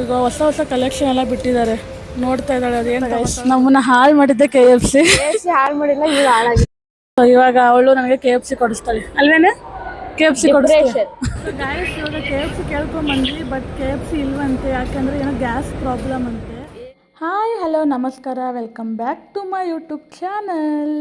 ಈಗ ಹೊಸ ಹೊಸ ಕಲೆಕ್ಷನ್ ಎಲ್ಲ ಬಿಟ್ಟಿದ್ದಾರೆ, ನೋಡ್ತಾ ಇದ್ದಾಳೆ. ಅದೇನು ನಮ್ಮನ್ನ ಹಾಳು ಮಾಡಿದ್ದೆ KFC ಹಾಳು ಮಾಡಿಲ್ಲ, ಈಗ ಹಾಳಾಗಿ. ಇವಾಗ ಅವಳು ನನಗೆ KFC ಕೊಡಿಸ್ತಾಳೆ ಅಲ್ವೇನೆ? KFC ಕೊಡಿಸ್ತಾಳೆ. ಗಾಯ್ಸ್ ಇವಾಗ KFC ಕೇಳ್ಕೊಂಬಂದ್ವಿ, ಬಟ್ KFC ಇಲ್ವಂತೆ, ಯಾಕಂದರೆ ಏನೋ ಗ್ಯಾಸ್ ಪ್ರಾಬ್ಲಮ್ ಅಂತೆ. ಹಾಯ್ ಹಲೋ ನಮಸ್ಕಾರ, welcome back to my YouTube channel.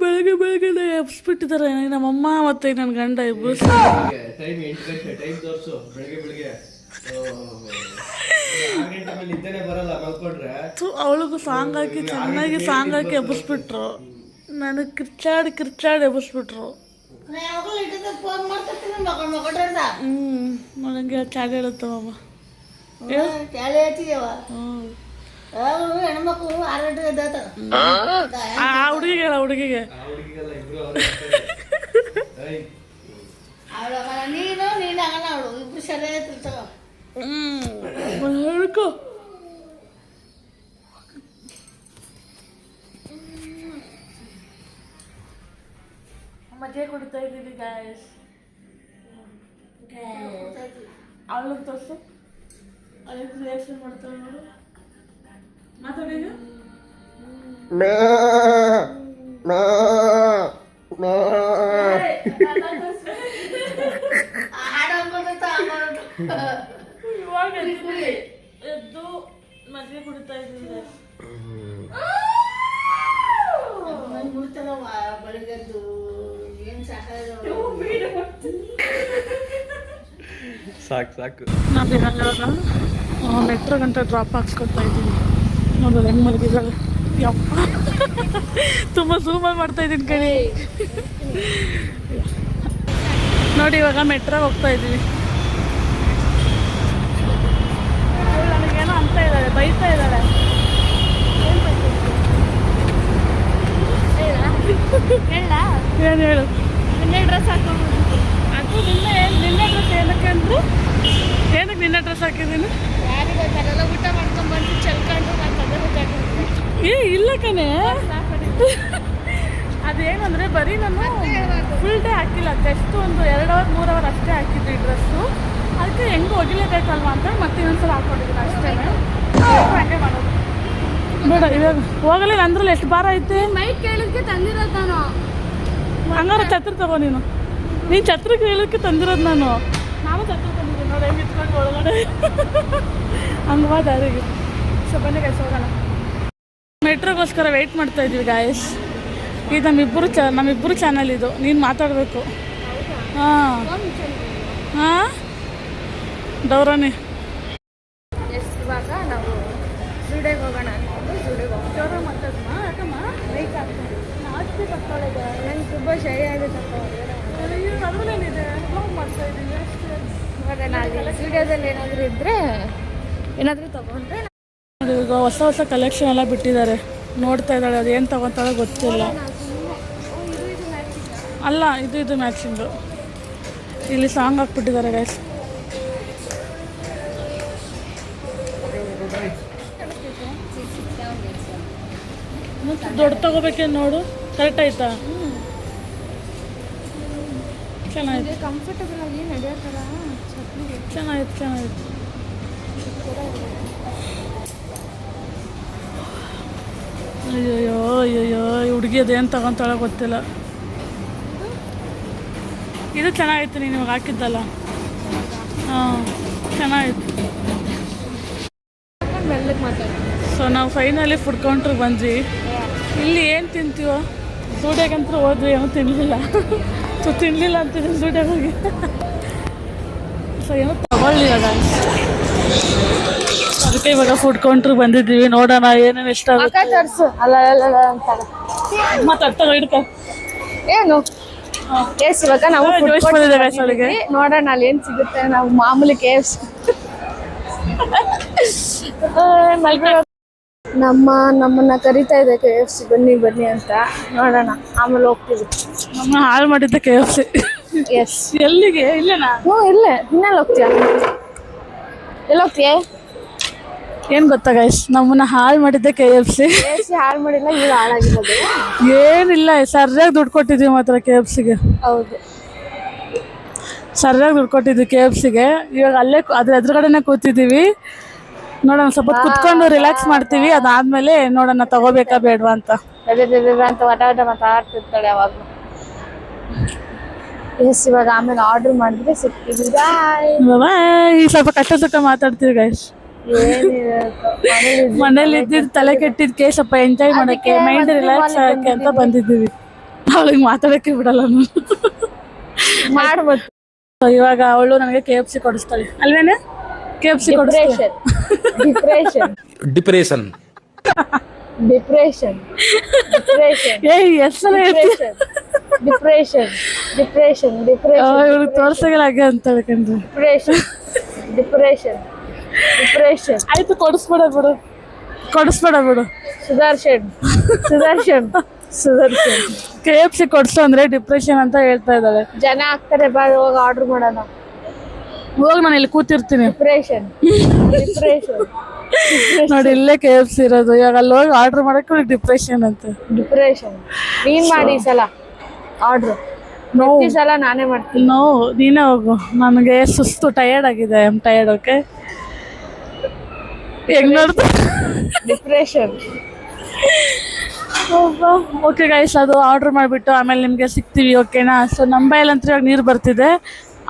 ಬೆಳಗ್ಗೆ ಬೆಳಗ್ಗೆ ಎಬ್ಸ್ಬಿಟ್ಟಿದ್ದಾರೆ ನಮ್ಮಮ್ಮ ಮತ್ತೆ ನನ್ನ ಗಂಡ ಇಬ್ರು. ಅವಳಿಗೂ ಸಾಂಗ್ ಹಾಕಿ ಚೆನ್ನಾಗಿ ಸಾಂಗ್ ಹಾಕಿ ಎಬ್ಬಿಸ್ಬಿಟ್ರು, ನನಗೆ ಕಿರ್ಚಾಡಿ ಎಬ್ಬಿಸ್ಬಿಟ್ರು. ನನಗೆ ಚಾಡಿ ಹೇಳುತ್ತಮ್ಮ ಹುಡುಗಿಗೆ ಹೇಳ, ಹುಡುಗಿಗೆ ಹೇಳ್ಕೊ. ಮಜೆ ಕೊಡ್ತಾ ಇದ್ದೀವಿ ಗಾಯಸ್. ಅವಳಿಗೆ ತೋರಿಸು, ಅದಕ್ಕೆ ರಿಯಾಕ್ಷನ್ ಮಾಡ್ತಾಳೆ ನೋಡು. ಮಾತಾಡಿದ ಇವಾಗ ಎದ್ದು ಮಜ್ಜಿಗೆ ಕುಡಿತಾ ಇದ್ದೀವಿ. ಬೆಳಿಗ್ಗೆದ್ದು ಏನು ಸಾಕು. ನಾವು ಇವಾಗ ಮೆಟ್ರೋ ಗಂಟೆ ಡ್ರಾಪ್ ಹಾಕ್ಸ್ಕೊತಾ ಇದ್ದೀನಿ. ನೋಡೋದು ಹೆಂಗೆ ಮಲಗಿದ್ದಾಳೆ. ಯಪ್ಪ ತುಂಬ ಝೂಮಲ್ಲಿ ಮಾಡ್ತಾ ಇದ್ದೀನಿ ಕಣಿ. ನೋಡಿ ಇವಾಗ ಮೆಟ್ರೋಗೆ ಹೋಗ್ತಾ ಇದ್ದೀವಿ. ನನಗೇನೋ ಅಂತ ಇದ್ದಾಳೆ, ಬೈತಾ ಇದ್ದಾಳೆ. ಏನು ಹೇಳು? ನಿನ್ನೆ ಡ್ರೆಸ್ ಹಾಕೊಂಡು ನಿನ್ನೆ ಡ್ರೆಸ್ ಏನಕ್ಕೆ ಅಂದ್ರು? ಏನಕ್ಕೆ ನಿನ್ನೆ ಡ್ರೆಸ್ ಹಾಕಿದ್ದೀನಿ? ಯಾರಿಗೆಲ್ಲ ಊಟ ಮಾಡ್ಕೊಂಡ್ಬಂದು ಚಲ್ಕೊಂಡು ಏ ಇಲ್ಲ ಕಣೆ, ಅದೇನಂದರೆ ಬರೀ ನಾನು ಫುಲ್ ಡೇ ಹಾಕಿಲ್ಲ, ಜಸ್ಟ್ ಒಂದು 2 ಅವರ್ 3 ಅವರ್ ಅಷ್ಟೇ ಹಾಕಿದ್ವಿ ಡ್ರೆಸ್ಸು. ಅದಕ್ಕೆ ಹೆಂಗೆ ಒಗಿಲೇಬೇಕಲ್ವ ಅಂತ ಮತ್ತೆ ಇನ್ನೊಂದ್ಸಲ ಹಾಕೊಂಡಿದ್ದೀನಿ ಅಷ್ಟೇ. ಹಾಗೆ ಮಾಡೋದು ಬೇಡ. ಇವಾಗ ಹೋಗಲಿಲ್ಲ ಅಂದ್ರಲ್ಲ, ಎಷ್ಟು ಭಾರ ಐತೆ? ಮೈಕ್ ಕೇಳೋದಕ್ಕೆ ತಂದಿರೋದು ನಾನು. ಹಂಗಾರೆ ಛತ್ರ ತಗೋ ನೀನು ಛತ್ರಕ್ಕೆ ಹೇಳೋಕ್ಕೆ ತಂದಿರೋದು ನಾನು. ನಾವು ಛತ್ರ ತಂದಿದ್ದೀವಿ ನೋಡಿ, ಹೆಂಗೆ ಇಟ್ಕೊಂಡು ಒಳಗಡೆ ಹಂಗೆ ಬಾ ದಾರಿಗೆ. ಸೊ ಬನ್ನಿ ಗಾಯ್ಸ್ ಹೋಗೋಣ. ಮೆಟ್ರೋಗೋಸ್ಕರ ವೆಯ್ಟ್ ಮಾಡ್ತಾ ಇದ್ದೀವಿ ಗಾಯಸ್. ಇದು ನಮ್ಮಿಬ್ಬರು ಚಾನಲ್ ಇದು, ನೀನು ಮಾತಾಡಬೇಕು. ಹಾಂ ಡೌರಾನಿ. ಇವಾಗ ನಾವು ಜುಡೆಗೆ ಹೋಗೋಣ ಅಂದ್ಕೊಂಡು ಜುಡೆಗೆ ಹೋಗ್ತೀವಿ. ಮಾತಾಡಮ್ಮ, ಯಾಕಮ್ಮ ಬೈಕ್ ಆಗ್ತದೆ ನಾಚಿಕೆ ತಕ್ಕೊಳ್ಳೋದು. ನಂಗೆ ತುಂಬ ಶೈ ಆಗುತ್ತೆ. ಅದರಲ್ಲೇನಿದೆ, ಬ್ಲಾಗ್ ಮಾಡ್ತಾ ಇದ್ದೀವಿ ಅಷ್ಟೇ. ಇವಾಗ ನಾನು ವಿಡಿಯೋದಲ್ಲಿ ಏನಾದರೂ ಇದ್ದರೆ ಏನಾದರೂ ತೊಗೊಂಡ್ರೆ. ಈಗ ಹೊಸ ಹೊಸ ಕಲೆಕ್ಷನ್ ಎಲ್ಲ ಬಿಟ್ಟಿದ್ದಾರೆ, ನೋಡ್ತಾ ಇದ್ದಾಳೆ. ಅದು ಏನು ತೊಗೊತಾಳೋ ಗೊತ್ತಿಲ್ಲ. ಅಲ್ಲ ಇದು ಮ್ಯಾಚಿಂಗು. ಇಲ್ಲಿ ಸಾಂಗ್ ಹಾಕ್ಬಿಟ್ಟಿದ್ದಾರೆ ಗೈಸ್. ದೊಡ್ಡ ತಗೋಬೇಕೇನು ನೋಡು, ಕರೆಕ್ಟ್ ಆಯ್ತಾ? ಚೆನ್ನಾಗಿದೆ, ಕಂಫರ್ಟಬಲ್ ಆಗಿ ನಡೆಯೋ ಥರ ಚೆನ್ನಾಗಿತ್ತು. ಅಯ್ಯೋ ಹುಡುಗಿ ಅದೇನು ತಗೊತಾಳ ಗೊತ್ತಿಲ್ಲ. ಇದು ಚೆನ್ನಾಗಿತ್ತು, ನೀನು ಇವಾಗ ಹಾಕಿದ್ದಲ್ಲ. ಹಾಂ ಚೆನ್ನಾಗಿತ್ತು. ಸೊ ನಾವು ಫೈನಲಿ ಫುಡ್ ಕೌಂಟ್ರಿಗೆ ಬಂದ್ವಿ. ಇಲ್ಲಿ ಏನು ತಿಂತೀವೋ, ಸೂಡ್ಯಾಗಂತೂ ಹೋದ್ವಿ, ಏನೋ ತಿನ್ನಲಿಲ್ಲ. ಸೊ ತಿನ್ನಲಿಲ್ಲ ಅಂತಿದ್ದೀನಿ ಸೂಡ್ಯಾಗ ಹೋಗಿ. ಸೊ ಏನೋ ತಗೊಳ್ಳಿಲ್ಲ, ಅದಕ್ಕೆ ಇವಾಗ ಫುಡ್ ಕೌಂಟ್ರಿಗೆ ಬಂದಿದ್ದೀವಿ. ನೋಡೋಣ ಏನೇನು ಇಷ್ಟ ಆಗುತ್ತೆ. ಮಾತಾಡ್ತಾಗ ಹಿಡ್ಕ ಏನು ಇವಾಗ ನಾವು ನೋಡೋಣ ಅಲ್ಲಿ ಏನು ಸಿಗುತ್ತೆ. ನಾವು ಮಾಮೂಲಿ KFC ನಮ್ಮನ್ನ ಕರಿತಾ ಇದೆ KFC ಬನ್ನಿ ಬನ್ನಿ ಅಂತ ನೋಡೋಣ ಆಮೇಲೆ ಹೋಗ್ತೀವಿ. ನಮ್ಮ ಹಾಳು ಮಾಡಿದ್ದೆ KFC. ಎಸ್. ಎಲ್ಲಿಗೆ? ಇಲ್ಲೇನಾ? ಹ್ಞೂ ಇಲ್ಲೇ. ಇನ್ನೆಲ್ಲ ಹೋಗ್ತೀಯಾ? ಎಲ್ಲ ಹೋಗ್ತೀಯ? ಏನು ಗೊತ್ತಾ ಗೈಸ್, ನಮ್ಮನ್ನ ಹಾಳು ಮಾಡಿದ್ದೆ KFC. ಹಾಳು ಮಾಡಿಲ್ಲ, ಇವ್ರು ಹಾಳಾಗಿರೋದು. ಏನಿಲ್ಲ, ಸರಿಯಾಗಿ ದುಡ್ಡು ಕೊಟ್ಟಿದ್ದೀವಿ ಮಾತ್ರ KFCಗೆ. ಹೌದು, ಸರಿಯಾಗಿ ದುಡ್ಡು ಕೊಟ್ಟಿದ್ವಿ KFCಗೆ. ಇವಾಗ ಅಲ್ಲೇ ಅದ್ರ ಎದುರುಗಡೆನೆ ಕೂತಿದ್ದೀವಿ. ನೋಡೋಣ, ಸ್ವಲ್ಪ ಕುತ್ಕೊಂಡು ರಿಲ್ಯಾಕ್ಸ್ ಮಾಡ್ತೀವಿ. ಅದಾದ್ಮೇಲೆ ನೋಡೋಣ ತಗೋಬೇಕಾ ಬೇಡವಾ ಅಂತ. ಅಂತ ಒಟ ಮಾತಾಡ್ತಿರ್ತಾಳೆ ಯಾವಾಗಲೂ. ಎಸ್, ಇವಾಗ ಆಮೇಲೆ ಆರ್ಡರ್ ಮಾಡಿದ್ರೆ ಸಿಗ್ತೀವಿ. ಈ ಸ್ವಲ್ಪ ಕಷ್ಟ ಸುಖ ಮಾತಾಡ್ತೀವಿ ಗೈಸ್. ಮನೇಲಿ ಇದ್ದಿದ್ದು ತಲೆ ಕೆಟ್ಟಿದ್ಕೆ ಸ್ವಲ್ಪ ಎಂಜಾಯ್ ಮಾಡಕ್ಕೆ, ಮೈಂಡ್ ರಿಲ್ಯಾಕ್ಸ್ ಆಗಕ್ಕೆ ಅಂತ ಬಂದಿದ್ದೀವಿ. ಅವಳಿಗೆ ಮಾತಾಡಕ್ಕೆ ಬಿಡಲ್ಲ ಮಾಡ್ಬೋದು. ಇವಾಗ ಅವಳು ನನಗೆ KFC ಕೊಡಿಸ್ತಾಳೆ ಅಲ್ವೇನೆ? KFC depression depression depression depression ಹೆಸರು ಡಿಪ್ರೆಷನ್ ಡಿಪ್ರೆಷನ್ ಇವ್ರಿಗೆ ತೋರ್ಸಂಗಿಲ್ಲ ಹಾಗೆ ಅಂತ ಹೇಳ್ಕೊಂಡ್ರಿ. Depression depression depression. ಆಯ್ತು, ಕೊಡಿಸ್ಬೇಡ ಬಿಡು. ಸುದರ್ಶನ್ KFC ಕೊಡ್ಸು ಅಂದ್ರೆ ಡಿಪ್ರೆಷನ್ ಅಂತ ಹೇಳ್ತಾ ಇದ್ದಾಳೆ. ಜನ ಆಗ್ತಾರೆ, ಬಾ ಹೋಗಿ ಆರ್ಡರ್ ಮಾಡೋಣ. ಹೋಗಿ ನಾನು ಇಲ್ಲಿ ಕೂತಿರ್ತೀನಿ. ಡಿಪ್ರೆಷನ್ ನೋಡಿ, ಇಲ್ಲೇ KFC ಇರೋದು. ಇವಾಗ ಅಲ್ಲಿ ಹೋಗಿ ಆರ್ಡರ್ ಮಾಡಕ್ಕೆ ಡಿಪ್ರೆಷನ್ ಅಂತ. ಡಿಪ್ರೆಷನ್ ನೀನ್ ಮಾಡಿ ಈ ಸಲ ಆರ್ಡರ್. ಈ ಸಲ ನಾನೇ ಮಾಡ್ತೀನಿ. ನೀನೇ ಹೋಗು. ನನಗೆ ಸುಸ್ತು, ಟಯರ್ಡ್ ಆಗಿದೆ. ಟಯರ್ಡ್. ಓಕೆ, ಹೆಂಗ್ ನೋಡ್ತು? ಡಿಪ್ರೆಷನ್. ಓಕೆ ಗೈಸ್, ಅದು ಆರ್ಡರ್ ಮಾಡಿಬಿಟ್ಟು ಆಮೇಲೆ ನಿಮಗೆ ಸಿಗ್ತೀವಿ. ಓಕೆನಾ? ಸೊ ನಮ್ಮ ಬಾಯಲ್ಲಂತೂ ಇವಾಗ ನೀರು ಬರ್ತಿದೆ.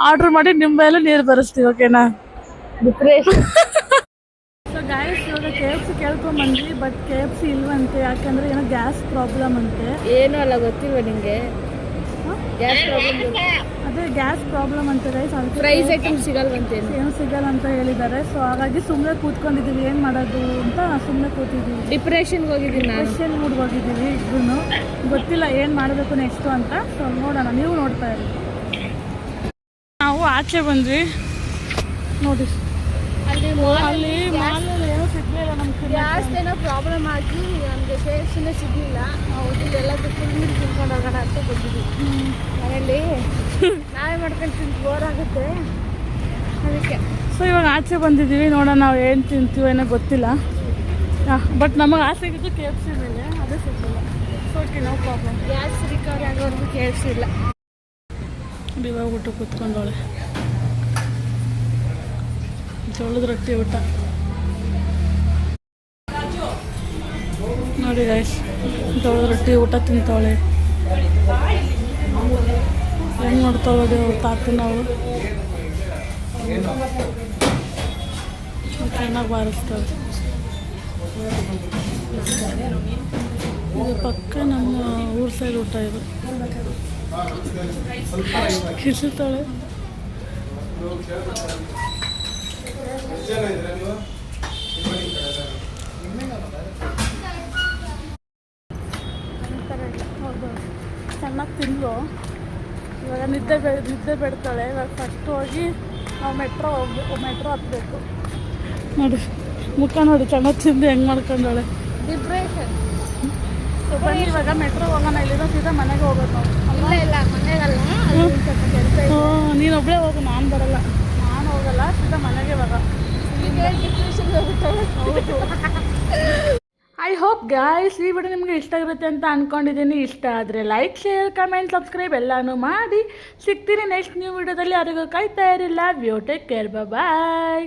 ಆರ್ಡರ್ ಮಾಡಿ ನಿಮ್ಮ ಬಾಯಲ್ಲೂ ನೀರು ಬರೆಸ್ತೀವಿ. ಓಕೆನಾ? ಡಿಪ್ರೆಷನ್. ಸೊ ಗೈಸ್, ಇವಾಗ KFC ಕೇಳ್ಕೊಂಬಂದ್ವಿ. ಬಟ್ KFC ಇಲ್ವಂತೆ. ಯಾಕಂದರೆ ಏನೋ ಗ್ಯಾಸ್ ಪ್ರಾಬ್ಲಮ್ ಅಂತೆ. ಏನೂ ಅಲ್ಲ, ಗೊತ್ತಿಲ್ವ ನಿಮಗೆ? Gas problem. ಅದೇ ಗ್ಯಾಸ್ ಪ್ರಾಬ್ಲಮ್ ಅಂತ ಗೈಸ್. ಪ್ರೈಸ್ ಐಟಮ್ ಸಿಗಲ್ವಂತೆ, ಏನು ಸಿಗಲ್ಲ ಅಂತ ಹೇಳಿದ್ದಾರೆ. ಸೊ ಹಾಗಾಗಿ ಸುಮ್ಮನೆ ಕೂತ್ಕೊಂಡಿದ್ದೀವಿ. ಏನು ಮಾಡೋದು ಅಂತ ಸುಮ್ಮನೆ ಕೂತಿದ್ದೀವಿ. ಡಿಪ್ರೆಷನ್ಗೆ ಹೋಗಿದ್ದೀನಿ ನಾನು. ಡಿಪ್ರೆಷನ್ ಮೂಡ್ಗೆ ಹೋಗಿದ್ದೀವಿ ಇಬ್ಬರು. ಗೊತ್ತಿಲ್ಲ ಏನು ಮಾಡಬೇಕು ನೆಕ್ಸ್ಟು ಅಂತ. ಸೊ ನೋಡೋಣ, ನೀವು ನೋಡ್ತಾ ಇರಿ. ನಾವು ಆಚೆ ಬಂದ್ವಿ ನೋಡಿ. ಅಲ್ಲಿ ಮಾಲಲ್ಲಿ ಏನೂ ಸಿಗಲಿಲ್ಲ ನಮ್ಗೆ. ಗ್ಯಾಸ್ ಏನೋ ಪ್ರಾಬ್ಲಮ್ ಆಗಿ ನಮಗೆ KFCನೇ ಸಿಗಲಿಲ್ಲ. ಹೌದು, ಎಲ್ಲ ಫುಲ್ ತಿನ್ಕೊಂಡು ಹೋಗೋಣ ಅಂತ ಬಂದಿದ್ವಿ. ಮನೇಲಿ ನಾವೇ ಮಾಡ್ಕೊಂಡು ತಿಂದು ಬೋರ್ ಆಗುತ್ತೆ, ಅದಕ್ಕೆ. ಸೊ ಇವಾಗ ಆಚೆ ಬಂದಿದ್ದೀವಿ. ನೋಡೋಣ ನಾವು ಏನು ತಿಂತೀವೋ ಏನೋ ಗೊತ್ತಿಲ್ಲ. ಬಟ್ ನಮಗೆ ಆಸೆ ಆಗಿದ್ದು KFC ಮೇಲೆ, ಅದೇ ಸಿಗಲಿಲ್ಲ. So okay, no problem. Gas recovery ಆಗೋವರೆಗೂ KFC ಇಲ್ಲ. ಇವಾಗ ಊಟ ಕೂತ್ಕೊಂಡವಳೆ. ಜೋಳದ ರೊಟ್ಟಿ ಊಟ ನೋಡಿ ಗೈಸ್. ಜೋಳದ ರೊಟ್ಟಿ ಊಟ ತಿಂತಾವಳೆ. ಹೆಂಗೆ ನೋಡ್ತಾವೆ ತಾತ. ನಾವು ಚೆನ್ನಾಗಿ ಬಾರಿಸ್ತಾವೆ. ಇದು ಪಕ್ಕ ನಮ್ಮ ಊರ ಸೈಡ್ ಊಟ. ಇದು ಕಿಸುತ್ತಾಳೆ. ಚೆನ್ನಾಗಿ ತಿಂದು ಇವಾಗ ನಿದ್ದೆ ಬಿಡ್ತಾಳೆ. ಇವಾಗ ಫಸ್ಟ್ ಹೋಗಿ ನಾವು ಮೆಟ್ರೋ ಹತ್ತಬೇಕು. ನೋಡಿ ಮುಖ ನೋಡಿ, ಚೆನ್ನಾಗಿ ತಿಂದು ಹೆಂಗೆ ಮಾಡ್ಕೊಂಡವಳೆ. ಡಿಪ್ರೆಷನ್. ಸೊ ಬನ್ನಿ ಇವಾಗ ಮೆಟ್ರೋ ಹೋಗೋಣ. ಇಲ್ಲಿಂದ ಸೀದಾ ಮನೆಗೆ ಹೋಗೋದು ನಾವು. ಇಲ್ಲ ಮನೆಗಲ್ಲ, ನೀನೊಬ್ಬಳೇ ಹೋಗು, ನಾನು ಬರಲ್ಲ. ನಾನು ಹೋಗಲ್ಲ, ಸೀದಾ ಮನೆಗೆ ಇವಾಗ. ಹೌದು. ಐ ಹೋಪ್ ಗಾಯ್ಸ್ ಈ ವಿಡಿಯೋ ನಿಮಗೆ ಇಷ್ಟ ಆಗಿರುತ್ತೆ ಅಂತ ಅಂದ್ಕೊಂಡಿದ್ದೀನಿ. ಇಷ್ಟ ಆದರೆ ಲೈಕ್, ಶೇರ್, ಕಮೆಂಟ್, ಸಬ್ಸ್ಕ್ರೈಬ್ ಎಲ್ಲನೂ ಮಾಡಿ. ಸಿಗ್ತೀನಿ ನೆಕ್ಸ್ಟ್ ನ್ಯೂ ವಿಡಿಯೋದಲ್ಲಿ. ಯಾರಿಗೂ ಕಾಯ್ತಾ ಇರಲಿಲ್ಲ. ವ್ಯೂ ಟೇಕ್ ಕೇರ್, ಬಾಯ್.